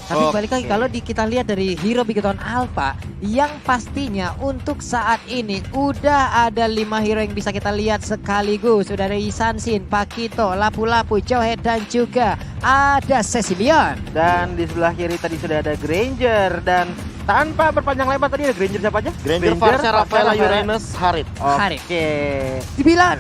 Tapi balik lagi kalau kita lihat dari hero Bigoton Alpha yang pastinya untuk saat ini udah ada 5 hero yang bisa kita lihat sekaligus. Sudah ada Isansin, Pakito, Lapu-Lapu, Johead dan juga ada Cecilion. Dan di sebelah kiri tadi sudah ada Granger dan tanpa berpanjang lebar tadi ada Granger siapa aja? Granger, Varsha, Rafaela, Uranus, Harit. Oke. Dibilang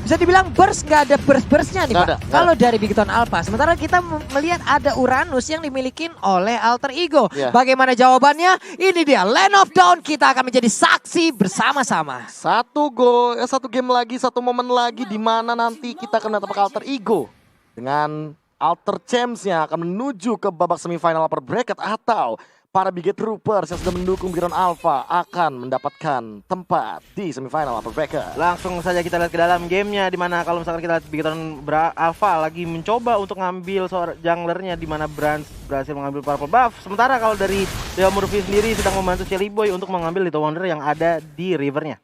bisa dibilang burst nggak ada burst-burstnya nih Nggak Pak. ada. Kalau dari Bigoton Alpha, sementara kita melihat ada Uranus yang dimiliki oleh Alter Ego. Iya. Bagaimana jawabannya? Ini dia Land of Dawn. Kita akan menjadi saksi bersama-sama. Satu game lagi, satu momen lagi di mana nanti kita akan mendapat Alter Ego dengan Alter Champs-nya akan menuju ke babak semifinal upper bracket atau para Biget Troopers yang sudah mendukung Bigoton Alpha akan mendapatkan tempat di semifinal upper bracket. Langsung saja kita lihat ke dalam gamenya, dimana kalau misalkan kita lihat Bigoton Alpha lagi mencoba untuk ngambil seorang junglernya, dimana Brans berhasil mengambil purple buff. Sementara kalau dari Leo Murphy sendiri sedang membantu Shelly Boy untuk mengambil Little Wonder yang ada di rivernya.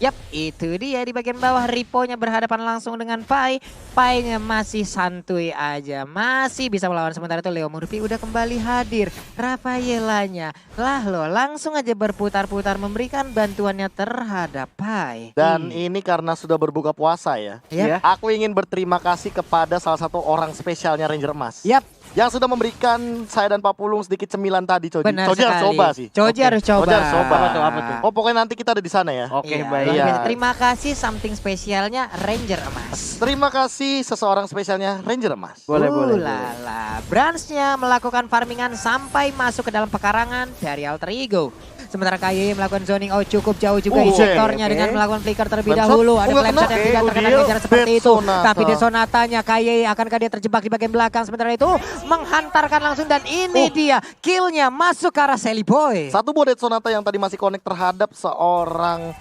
Yap, itu dia di bagian bawah. Riponya berhadapan langsung dengan Pai. Pai-nya masih santuy aja, masih bisa melawan. Sementara itu Leo Murphy udah kembali hadir. Rafaelanya lah loh, langsung aja berputar-putar memberikan bantuannya terhadap Pai. Dan ini karena sudah berbuka puasa ya. Yap. Aku ingin berterima kasih kepada salah satu orang spesialnya Ranger Emas. Yap, Yang sudah memberikan saya dan Pak Pulung sedikit cemilan tadi, Coji. benar Coji harus sekali. coba sih. Coji harus coba. Coji harus coba. Apa tuh? Oh pokoknya nanti kita ada di sana ya. Oke, Iya, baik. luar Iya. biasa. Terima kasih something spesialnya Ranger Emas. Terima kasih seseorang spesialnya Ranger Emas. Boleh. Lala. Branch-nya melakukan farmingan sampai masuk ke dalam pekarangan dari Alter Ego. Sementara KYY melakukan zoning out cukup jauh juga ejectornya oke. dengan melakukan flicker terlebih Flame shot? dahulu. Ada Nggak flame shot kena. yang tidak terkena Udil. dengan cara seperti Dead itu. Sonata. Tapi Desonatanya KYY akankah dia terjebak di bagian belakang. Sementara itu menghantarkan langsung dan ini dia killnya masuk ke arah Shelly Boy. Satu buah Dead Sonata yang tadi masih connect terhadap seorang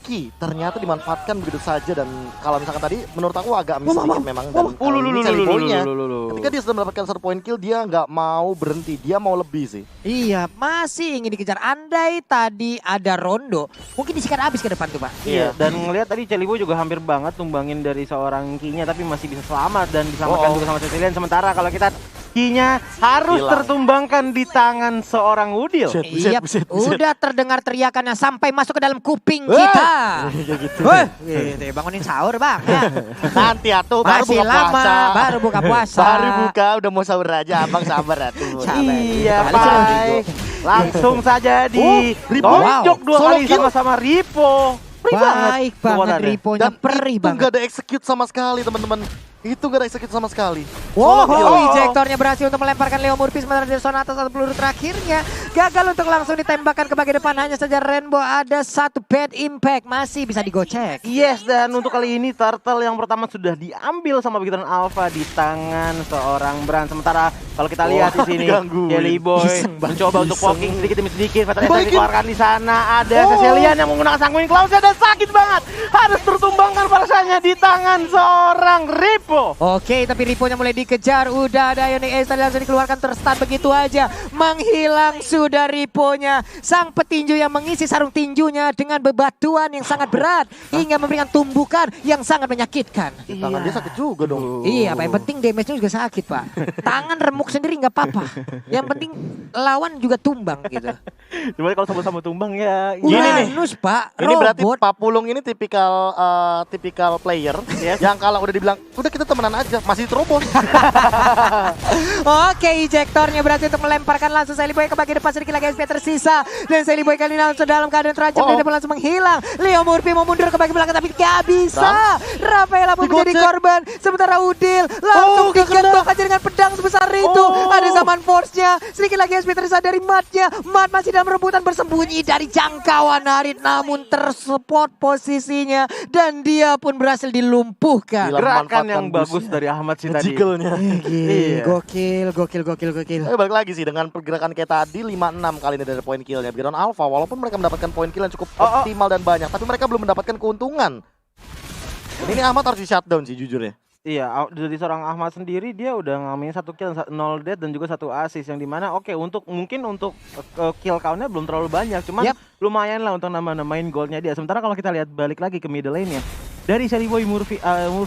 Ki ternyata dimanfaatkan begitu saja, dan kalau misalkan tadi menurut aku agak miss sedikit memang, dan ini Shelly Boy-nya ketika dia sudah mendapatkan 1 point kill dia nggak mau berhenti, dia mau lebih sih. Iya, masih ingin dikejar. Andai tadi ada Rondo, mungkin disikat habis ke depan tuh Pak. Iya, dan ngelihat tadi Shelly Boy juga hampir banget tumbangin dari seorang Kinya, tapi masih bisa selamat dan diselamatkan juga sama Cecilion. Sementara kalau kita Kinya harus Hilang. tertumbangkan di tangan seorang Udil. Iya, udah terdengar teriakannya sampai masuk ke dalam kuping kita. gitu. Gitu, bangunin sahur Bang. Ya. Nanti atuh baru Masih buka lama, puasa. baru buka puasa. Baru buka udah mau sahur aja, abang sabar atuh. Iya, Balik sini. baik. Langsung saja di Ripo. tonjok Wow. 2 Solo kali kill. sama-sama Ripo. Perih Baik banget kekuatannya. Riponya, Dan perih itu banget. gak ada execute sama sekali teman-teman. Itu gak ada execute sama sekali. Wow, Solo kill. ejektornya berhasil untuk melemparkan Leo Murphy, sementara dari Sonata satu peluru terakhirnya gagal untuk langsung ditembakkan ke bagian depan. Hanya saja Rainbow ada satu bad impact, masih bisa digocek. Yes, dan untuk kali ini turtle yang pertama sudah diambil sama Bigoton Alpha di tangan seorang Bran. Sementara kalau kita lihat di sini digangguin. Jelly Boy Iseng banget, mencoba untuk iseng. walking sedikit demi sedikit. Fatal Attack Balikin. dikeluarkan di sana. Ada Cecilion yang menggunakan Sanguine Claws dan sakit banget. Harus tertumbangkan rasanya di tangan seorang Ripo. Oke, tapi Riponya mulai dikejar. Udah ada Ionic Ace tadi langsung dikeluarkan, terstun begitu aja. Menghilang sudah Riponya. Sang petinju yang mengisi sarung tinjunya dengan bebatuan yang sangat berat hingga memberikan tumbukan yang sangat menyakitkan. Tangan dia sakit juga dong. Iya, apa yang penting damage-nya juga sakit, Pak. Tangan remuk sendiri nggak apa-apa. Yang penting lawan juga tumbang gitu. Coba kalau sama-sama tumbang ya. Gini nih. Uranus, Pak. Ini berarti Robot. Pak Pulung ini tipikal player yang kalau udah dibilang udah kita temenan aja masih terobos. Oke, ejektornya berhasil untuk melemparkan langsung Shelly Boy ke bagian depan, sedikit lagi SP tersisa. Dan Shelly Boy kali ini langsung dalam keadaan terancam dan dia pun langsung menghilang. Leo Murphy mau mundur ke bagian belakang tapi gak bisa. Rafaela pun menjadi Digocek. korban. Sementara Udil langsung gak kena. digetok aja dengan pedang sebesar itu. Ada zaman force-nya. Sedikit lagi SP tersisa dari Matnya. Mat masih dalam rebutan bersembunyi dari jangkauan Harit, namun terspot posisinya dan dia pun berhasil dilumpuhkan. Gila. Gerakan memanfaatkan yang bagus busnya. dari Ahmad sih tadi. Jiggle-nya. Iya. Gokil. Tapi balik lagi sih dengan pergerakan kayak tadi 5-6 kali ini dari poin killnya Bigoton Alpha, walaupun mereka mendapatkan poin kill yang cukup optimal dan banyak, tapi mereka belum mendapatkan keuntungan. Ini Ahmad harus di shutdown sih jujur ya. Iya, dari seorang Ahmad sendiri dia udah ngamenin 1 kill, 0 death dan juga 1 assist yang dimana mungkin untuk kill count-nya belum terlalu banyak, cuman Yap. lumayan lah untuk nambah-nambahin goalnya dia. Sementara kalau kita lihat balik lagi ke middle lane-nya, dari Seliboy, Murphy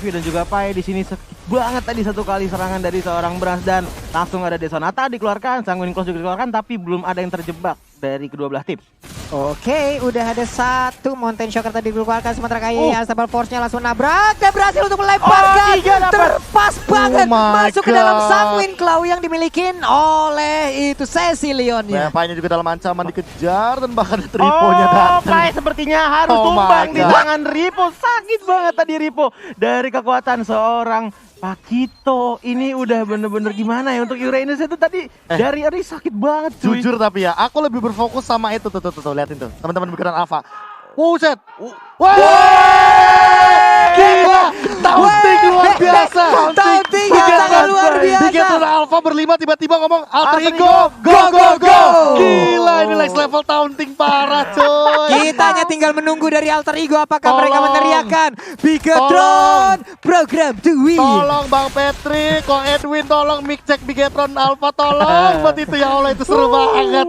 dan juga Pai. Di sini sakit banget tadi satu kali serangan dari seorang Brans dan langsung ada Desonata dikeluarkan, Sanguine Claws juga dikeluarkan, tapi belum ada yang terjebak dari kedua belah tim. Oke, udah ada satu Mountain Shocker tadi dikeluarkan, sementara kayaknya Unstoppable Force-nya langsung nabrak dan berhasil untuk melemparkan. Terpas banget masuk ke dalam Sanguine Claw yang dimiliki oleh itu Cecilion ya. Pai-nya juga dalam ancaman dikejar dan bahkan Ripo-nya datang. Pai sepertinya harus tumbang di tangan Ripo. Sakit banget tadi Ripo dari kekuatan seorang Pakito. Ini udah bener-bener gimana ya untuk Uranus itu tadi dari sakit banget cuy. Jujur tapi ya, aku lebih berfokus sama itu tuh liatin tuh. Teman-teman Bigetron Alpha. Wuset. Wah! Gila, taunting luar biasa. Taunting yang sangat luar biasa. Bigetron Alpha berlima tiba-tiba ngomong Alter Ego, go. Gila, ini next level taunting parah coy. Kita hanya tinggal menunggu dari Alter Ego apakah mereka Tolong. meneriakan Bigetron program to win. Tolong Bang Patrick, Ko Edwin, tolong mic check Bigetron Alpha, tolong buat itu ya Allah, itu seru banget.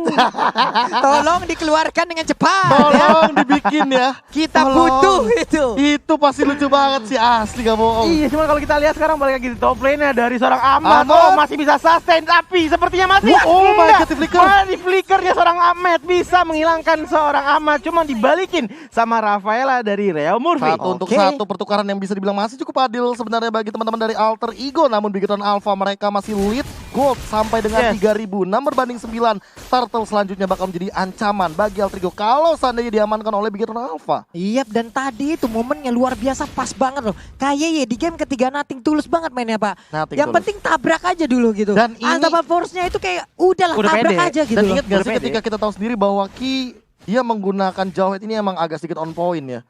Tolong dikeluarkan dengan cepat. Tolong dibikin ya. Kita Tolong. butuh itu. Itu pasti lucu banget sih, asli gak bohong. Iya, cuma kalau kita lihat sekarang balik lagi di top lane-nya dari seorang Ahmad. Ahmad. Oh, masih bisa sustain tapi sepertinya masih. Oh my God, di flicker. Di flickernya seorang Ahmad bisa menghilangkan seorang Ahmad, cuma dibalikin sama Rafaela dari Real Murphy. Satu untuk satu pertukaran yang bisa dibilang masih cukup adil sebenarnya bagi teman-teman dari Alter Ego. Namun Bigetron Alpha mereka masih lead gold sampai dengan 3.000. 6 berbanding 9. Turtle selanjutnya bakal menjadi ancaman bagi Alter Ego kalau seandainya diamankan oleh Bigetron Alpha. Iya, dan tadi itu momennya luar biasa, pas banget loh. Kayaknya di game ketiga nothing tulus banget mainnya Pak. Nothing Yang tulus. penting tabrak aja dulu gitu. Dan ini- Unstoppable Force-nya itu kayak udahlah Udah tabrak pede. aja gitu Dan loh. ingat gak sih Berbeda. ketika kita tahu sendiri bahwa Ki dia menggunakan Jawhead ini emang agak sedikit on point ya.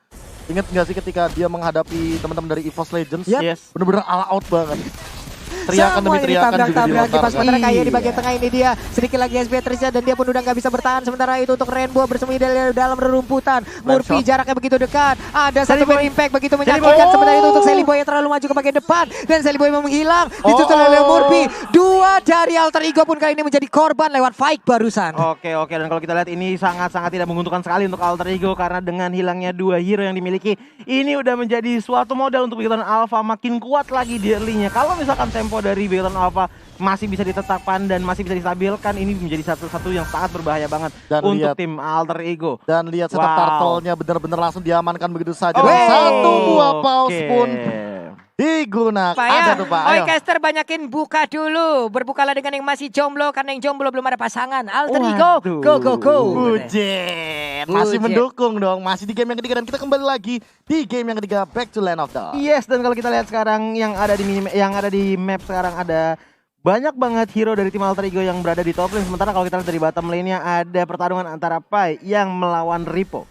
Ingat gak sih ketika dia menghadapi teman-teman dari EVOS Legends? Yap. Yes. Bener-bener all out banget. Teriakan demi teriakan juga tabrak-tabrak pas dilontarkan. sementara kayak di bagian tengah ini dia sedikit lagi SP Trisha dan dia pun udah nggak bisa bertahan. Sementara itu untuk Rainbow bersembunyi dari dalam rerumputan. Murphy jaraknya begitu dekat. Ada satu bad impact begitu menyakitkan. Sementara itu untuk Seliboy yang terlalu maju ke bagian depan dan Seliboy mau menghilang. Ditutup oleh Murphy. Dua dari Alter Ego pun kali ini menjadi korban lewat fight barusan. Oke, dan kalau kita lihat ini sangat-sangat tidak menguntungkan sekali untuk Alter Ego karena dengan hilangnya dua hero yang dimiliki, ini udah menjadi suatu modal untuk Bigetron Alpha makin kuat lagi di early-nya. Kalau misalkan tempo dari Bigetron Alpha masih bisa ditetapkan dan masih bisa distabilkan, ini menjadi satu-satu yang sangat berbahaya banget Dan untuk lihat- tim Alter Ego. Dan lihat setup turtle-nya bener-bener langsung diamankan begitu saja. Dan Wey. satu buah pause Oke. pun digunakan. Pak Ada ya, tuh Pak, ayo. Oycaster banyakin buka dulu. Berbukalah dengan yang masih jomblo karena yang jomblo belum ada pasangan. Alter Ego, Waduh. go. Bujet. Masih Bujet. mendukung dong. Masih di game yang ketiga dan kita kembali lagi di game yang ketiga, Back to Land of Dawn. Yes, dan kalau kita lihat sekarang yang ada di map sekarang ada banyak banget hero dari tim Alter Ego yang berada di top lane. Sementara kalau kita lihat dari bottom lane-nya ada pertarungan antara Pai yang melawan Ripo.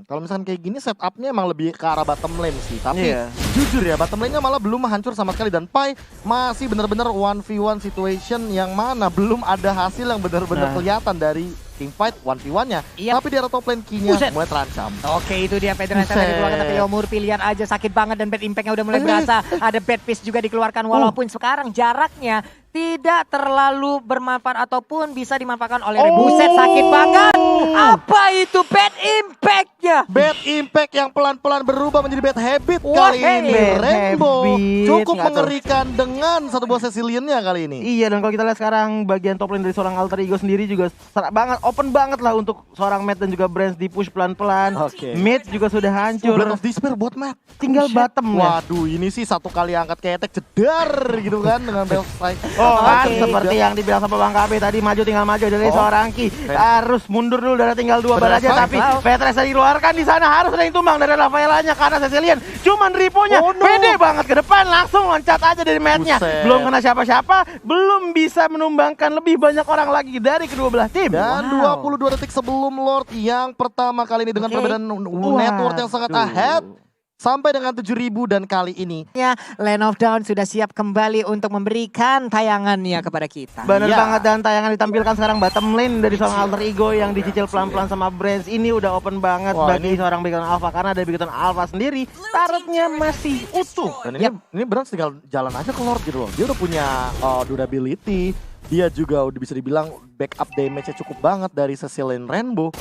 Kalau misalkan kayak gini setupnya emang lebih ke arah bottom lane sih. Tapi Iya. jujur ya, bottom lane-nya malah belum hancur sama sekali. Dan Pai masih benar-benar 1v1 situation yang mana belum ada hasil yang benar-benar kelihatan dari teamfight 1v1-nya. Yap. Tapi di arah top lane key-nya Buset. mulai terancam. Oke, itu dia Pedro tadi dikeluarkan tapi Leo Murphy lihat aja sakit banget dan bad impact-nya udah mulai berasa. Ada bad piece juga dikeluarkan walaupun sekarang jaraknya tidak terlalu bermanfaat ataupun bisa dimanfaatkan oleh Buset, sakit banget. Apa itu bad impact-nya? Bad impact yang pelan-pelan berubah menjadi bad habit Wah, kali ini. bad Rainbow habit. cukup Nggak tahu. mengerikan dengan satu buah Cecilion-nya kali ini. Iya, dan kalau kita lihat sekarang bagian top lane dari seorang Alter Ego sendiri juga open banget lah untuk seorang Matt dan juga Brans di push pelan-pelan. Oke. Mid juga sudah hancur. Blade of Despair buat Matt. Tinggal bottom ya. Waduh, ini sih satu kali angkat ketek jedar gitu kan dengan Bell Strike. Oh kan, Oke. seperti yang dibilang sama Bang KB tadi, maju tinggal maju dari seorang Ki. Harus mundur dulu, darah tinggal 2 bar aja. Benar, Tapi Petres tadi dikeluarkan di sana, harus ada yang tumbang dari Rafaelanya karena Cecilion. Cuman Riponya Oh, no. pede banget ke depan, langsung loncat aja dari matnya. Buset. Belum kena siapa-siapa, belum bisa menumbangkan lebih banyak orang lagi dari kedua belah tim. Dan 22 detik sebelum Lord yang pertama kali ini dengan perbedaan network yang sangat ahead. Sampai dengan 7.000 dan kali ini Land of Dawn sudah siap kembali untuk memberikan tayangannya kepada kita. Bener Iya. banget, dan tayangan ditampilkan sekarang bottom lane dari seorang Alter Ego yang dicicil pelan-pelan sama Brans. Ini udah open banget bagi seorang Bigetron Alpha karena dari Bigetron Alpha sendiri turretnya masih utuh. Dan ini Brans tinggal jalan aja ke Lord gitu loh. Dia udah punya durability. Dia juga udah bisa dibilang backup damage-nya cukup banget dari Cecilion Rainbow.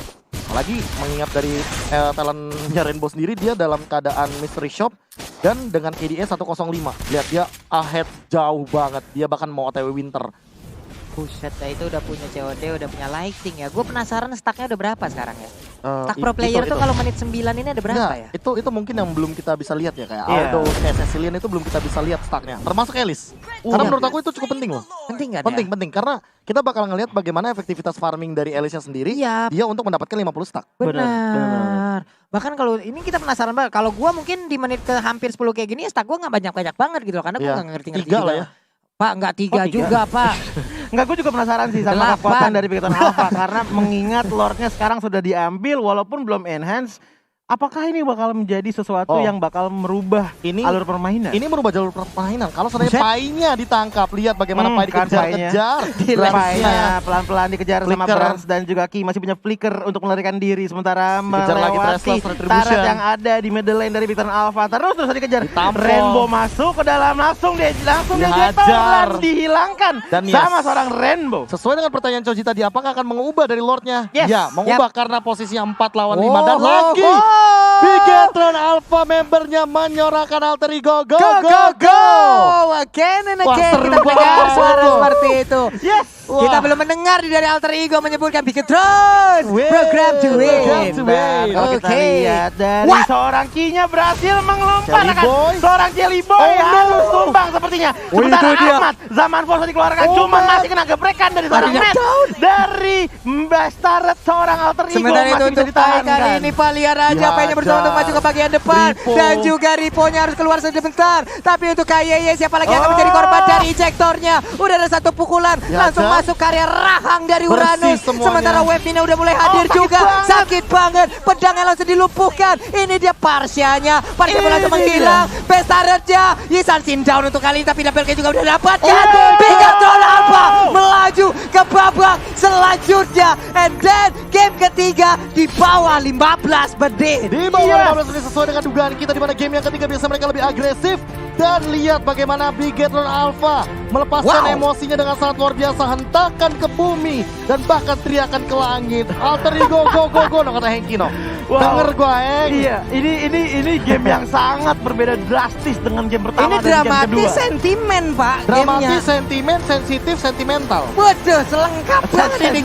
Apalagi mengingat dari talentnya Rainbow sendiri, dia dalam keadaan mystery shop dan dengan KDA 105. Lihat dia ahead jauh banget. Dia bahkan mau OTW winter. Buset, itu udah punya COD, udah punya lighting ya. Gue penasaran stacknya udah berapa sekarang ya? Stack Itu- pro player itu. tuh kalau menit 9 ini ada berapa Nah, ya? itu mungkin yang belum kita bisa lihat ya, kayak Iya. Aldo, kayak Cecilian itu belum kita bisa lihat stacknya. Termasuk Elis. Karena Iya. menurut aku itu cukup penting loh. Penting kan Penting, penting. Karena kita bakal ngelihat bagaimana efektivitas farming dari Elisnya sendiri. Iya. Dia untuk mendapatkan 50 stack. Benar. Bahkan kalau ini kita penasaran banget. Kalau gua mungkin di menit ke hampir 10 kayak gini stack gua nggak banyak-banyak banget gitu loh. Karena gua Iya. nggak ngerti-ngerti 3 juga. lah ya. Pak, nggak 3 Oh, 3. juga Pak. Enggak, gue juga penasaran sih sama 8. kekuatan dari Bigeton Alpha karena mengingat lordnya sekarang sudah diambil walaupun belum enhance. Apakah ini bakal menjadi sesuatu Oh. yang bakal merubah Ini alur permainan? Ini merubah jalur permainan. Kalau seandainya Buset. Painya ditangkap, lihat bagaimana Pai kan dikejar-kejar. Painya pelan-pelan dikejar sama Flicker. Brans dan juga Ki masih punya flicker untuk melarikan diri sementara Dikejar lagi melewati Restless Retribution. turret yang ada di middle lane dari Bigeton Alpha. Terus dikejar. Ditampol. Rainbow masuk ke dalam langsung Dihajar. dihajar dihilangkan Dan sama yes. seorang Rainbow. Sesuai dengan pertanyaan Choji tadi, apakah akan mengubah dari Lordnya? Yes. Ya, mengubah karena posisi 4 lawan 5 dan Oh, lagi oh, oh. Bigetron Alpha membernya menyorakan alter ego. Go, Again and Wah, again seru kita mendengar banget suara tuh. seperti itu. Yes. Kita belum mendengar dari alter ego menyebutkan Bigetron Win. program to Program win. to Dan win. kalau kita Oke. lihat dari What? seorang Kinya berhasil mengelompokkan Jelly Boy. seorang Jelly Boy Oh, no. harus tumbang sepertinya. Oh, Sementara itu dia. Ahmad zaman Force dikeluarkan Oh, cuma man. masih kena gebrekan dari seorang Akhirnya Matt. down. Dari Bastaret seorang alter ego Sementara itu masih bisa untuk Pai ditahankan. kali ini Palia Raja Painya bersama untuk maju ke bagian depan. Ripo. Dan juga Riponya harus keluar sebentar. Tapi untuk KYY siapa lagi yang akan menjadi korban dari ejektornya. Udah ada satu pukulan Ya, langsung Jan. masuk karya rahang dari Bersih Uranus. semuanya. Sementara Webina udah mulai hadir sakit juga. banget. Sakit banget. Pedangnya langsung dilumpuhkan. Ini dia Parsianya. Parsia Ini langsung dia. menghilang. Bestaretnya. Yisan Sin down untuk kali ini. Tapi Napelke juga udah dapatkan. Oh. Bigetron Alpha melaju ke babak selanjutnya. And then game ketiga di bawah 15 menit. Di bawah 15 menit sesuai dengan dugaan kita, di mana game yang ketiga biasa mereka lebih agresif. Dan lihat bagaimana Bigetron Alpha melepaskan Wow. emosinya dengan sangat luar biasa, hentakan ke bumi dan bahkan teriakan ke langit. Alter ego go no kata Hengki no. Wow. Denger gua Heng. Iya, ini game yang sangat berbeda drastis dengan game pertama Ini dan game dramatis kedua. sentimen Pak Dramatis, gamenya. sentimen, sensitif, sentimental. Waduh selengkap banget ini